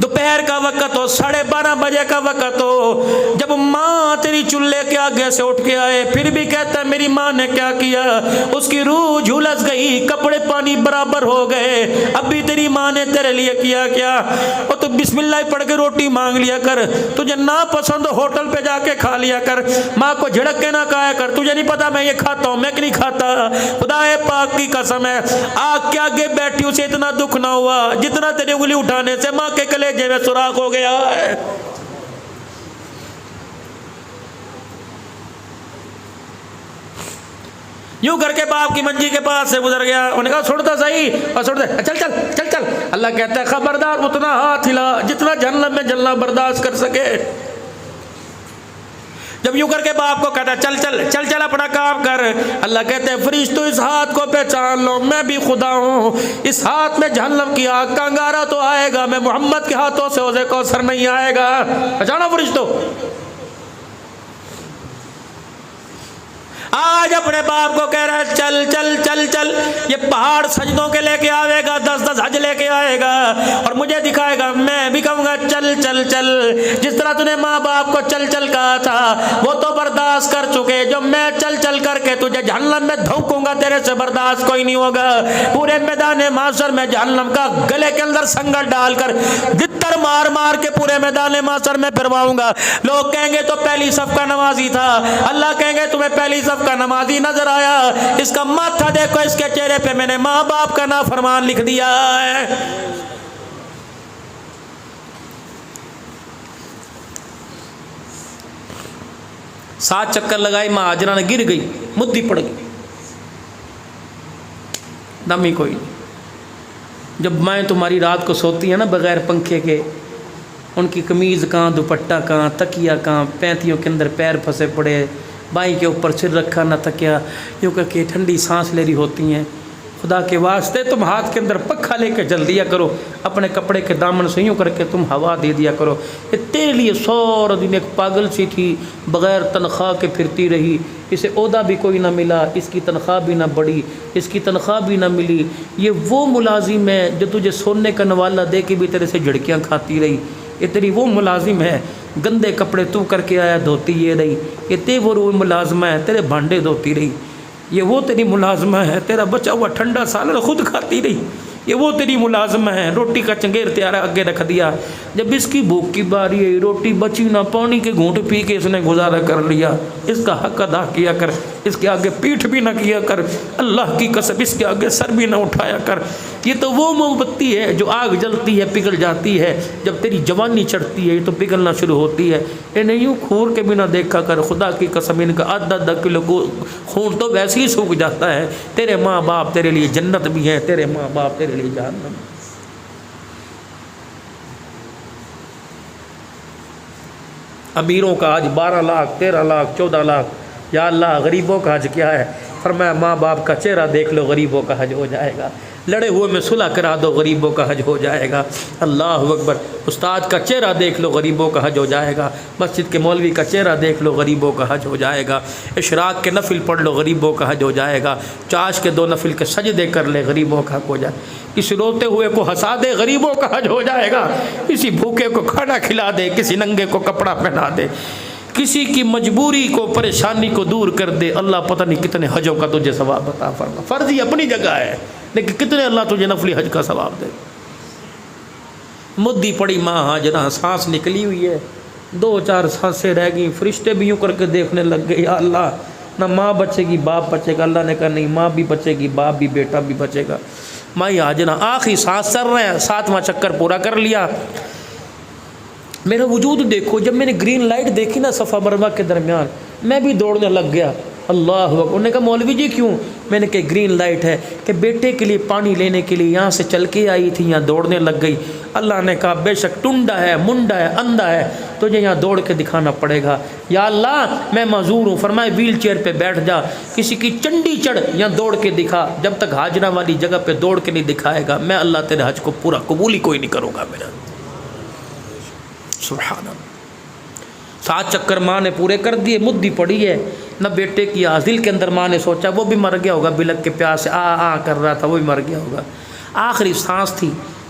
دوپہر کا وقت ہو، 12:30 بجے کا وقت ہو، جب ماں تیری چولہے کے آگے سے اٹھ کے آئے، پھر بھی کہتا ہے میری ماں نے کیا کیا، اس کی روح جھلس گئی، کپڑے پانی برابر ہو گئے، اب بھی تیری ماں نے تیرے لیے کیا کیا، اور تو بسم اللہ پڑھ کے روٹی مانگ لیا کر، تجھے نا پسند ہوٹل پہ جا کے کھا لیا کر، ماں کو جھڑک کے نہ کہا کر تجھے نہیں پتا میں یہ کھاتا ہوں، میں کہ نہیں کھاتا، خدا پاک کی قسم ہے آگ کے آگے بیٹھی اسے اتنا دکھ نہ ہوا جتنا تیری انگلی اٹھانے سے ماں کے کلیجے میں سوراخ ہو گیا ہے۔ یوں کر کے باپ کی منجی کے پاس سے گزر گیا، انہوں نے کہا چھوڑتا صحیح، اور چھوڑ دے، چل چل چل چل، اللہ کہتا ہے خبردار اتنا ہاتھ ہلا جتنا جہنم میں جلنا برداشت کر سکے۔ جب یوں کر کے باپ کو کہتا ہے چل چل چل چل اپنا کام کر، اللہ کہتے ہیں فرشتو اس ہاتھ کو پہچان لو میں بھی خدا ہوں، اس ہاتھ میں جہنم کی آگ کا انگارہ تو آئے گا، میں محمد کے ہاتھوں سے حوض کوثر نہیں آئے گا، پہچانو فرشتو۔ آج اپنے باپ کو کہہ رہا ہے چل چل چل چل، یہ پہاڑ سجدوں کے لے کے آئے گا، 10 حج لے کے آئے گا اور مجھے دکھائے گا، میں بھی کہوں گا چل چل چل، جس طرح تو نے ماں باپ کو چل چل کہا تھا وہ تو برداشت کر چکے، جو میں چل چل کر کے تجھے جہنم میں دھونکوں گا تیرے سے برداشت کوئی نہیں ہوگا، پورے میدان محشر میں جہنم کا گلے کے اندر سنگر ڈال کر گتر مار مار کے پورے میدان محشر میں پھرواؤں گا، لوگ کہیں گے تو پہلی صف کا نمازی تھا، اللہ کہیں گے تمہیں پہلی صف کا نمازی نظر آیا، اس کا ماتھا دیکھو، اس کے چہرے پہ میں نے ماں باپ کا نافرمان لکھ دیا ہے۔ سات چکر لگائی، ماں ہاجرہ نے گر گئی، مدی پڑ گئی، دم ہی کوئی نہیں۔ جب مائیں تمہاری رات کو سوتی ہیں نا بغیر پنکھے کے، ان کی قمیض کہاں، دوپٹہ کہاں، تکیہ کہاں، پینتیوں کے اندر پیر پھنسے پڑے، بائیں کے اوپر سر رکھا نہ تکیا، یوں کر کے ٹھنڈی سانس لے رہی ہوتی ہیں، خدا کے واسطے تم ہاتھ کے اندر پکھا لے کے جل دیا کرو، اپنے کپڑے کے دامن سے یوں کر کے تم ہوا دے دیا کرو، یہ تیرے لیے سورا دن ایک پاگل سی تھی، بغیر تنخواہ کے پھرتی رہی، اسے عہدہ بھی کوئی نہ ملا، اس کی تنخواہ بھی نہ بڑھی، اس کی تنخواہ بھی نہ ملی، یہ وہ ملازم ہے جو تجھے سونے کا نوالا دے کے بھی تیرے سے جھڑکیاں کھاتی رہی، یہ تیری وہ ملازم ہے، گندے کپڑے تو کر کے آیا دھوتی یہ رہی، یہ تے وہ ملازمہ ہے تیرے بھانڈے دھوتی رہی، یہ وہ تیری ملازمہ ہے تیرا بچا ہوا ٹھنڈا سالن خود کھاتی رہی، یہ وہ تیری ملازمہ ہے روٹی کا چنگیر تیارا آگے رکھ دیا، جب اس کی بھوک کی باری ہے روٹی بچی نہ، پانی کے گھونٹ پی کے اس نے گزارا کر لیا، اس کا حق ادا کیا کر، اس کے آگے پیٹھ بھی نہ کیا کر، اللہ کی قسم اس کے آگے سر بھی نہ اٹھایا کر۔ یہ تو وہ موم بتی ہے جو آگ جلتی ہے پگھل جاتی ہے، جب تیری جوانی چڑھتی ہے یہ تو پگھلنا شروع ہوتی ہے، انہیں یوں کھور کے بھی نہ دیکھا کر، خدا کی قسم ان کا آدھا کلو خون تو ویسے ہی سوکھ جاتا ہے، تیرے ماں باپ تیرے لیے جنت بھی ہے، تیرے ماں باپ تیرے لیے جہنم۔ امیروں کا حج 12 لاکھ 13 لاکھ 14 لاکھ، یا اللہ غریبوں کا حج کیا ہے؟ فرمایا ماں باپ کا چہرہ دیکھ لو غریبوں کا حج ہو جائے گا، لڑے ہوئے میں صلح کرا دو غریبوں کا حج ہو جائے گا، اللہ اکبر، استاد کا چہرہ دیکھ لو غریبوں کا حج ہو جائے گا، مسجد کے مولوی کا چہرہ دیکھ لو غریبوں کا حج ہو جائے گا، اشراق کے نفل پڑھ لو غریبوں کا حج ہو جائے گا، چاش کے 2 نفل کے سجدے کر لے غریبوں کا حج ہو جائے، کسی روتے ہوئے کو ہنسا دے غریبوں کا حج ہو جائے گا، کسی بھوکے کو کھانا کھلا دے، کسی ننگے کو کپڑا پہنا دے، کسی کی مجبوری کو پریشانی کو دور کر دے، اللہ پتہ نہیں کتنے حجوں کا تجھے ثواب عطا فرما۔ فرضی اپنی جگہ ہے لیکن کتنے اللہ تجھے نفلی حج کا ثواب دے۔ مدی پڑی ماں ہاجرہ، سانس نکلی ہوئی ہے، 2-4 سانسیں رہ گئیں، فرشتے بھی یوں کر کے دیکھنے لگ گئے، یا اللہ نہ ماں بچے گی باپ بچے گا، اللہ نے کہا نہیں ماں بھی بچے گی باپ بھی بیٹا بھی بچے گا۔ ماں ہاجرہ آخری سانس چل رہے ہیں، 7واں چکر پورا کر لیا، میرا وجود دیکھو، جب میں نے گرین لائٹ دیکھی نا صفا مروا کے درمیان میں بھی دوڑنے لگ گیا، اللہ اکبر۔ انہوں نے کہا مولوی جی کیوں؟ میں نے کہا گرین لائٹ ہے کہ بیٹے کے لیے پانی لینے کے لیے یہاں سے چل کے آئی تھی، یہاں دوڑنے لگ گئی، اللہ نے کہا بے شک ٹنڈا ہے منڈا ہے اندھا ہے، تجھے یہاں دوڑ کے دکھانا پڑے گا، یا اللہ میں معذور ہوں، فرمائے ویل چیئر پہ بیٹھ جا، کسی کی چنڈی چڑھ یہاں دوڑ کے دکھا، جب تک ہاجرہ والی جگہ پہ دوڑ کے نہیں دکھائے گا میں اللہ تیرے حج کو پورا قبول ہی کوئی نہیں کروں گا میرا۔ سبحان اللہ، 7 چکر ماں نے پورے کر دیے، مدی پڑی ہے، نہ بیٹے کی دل کے اندر ماں نے سوچا وہ بھی مر گیا ہوگا، بلک کے پیاس سے آ کر رہا تھا وہ بھی مر گیا ہوگا، آخری سانس تھی،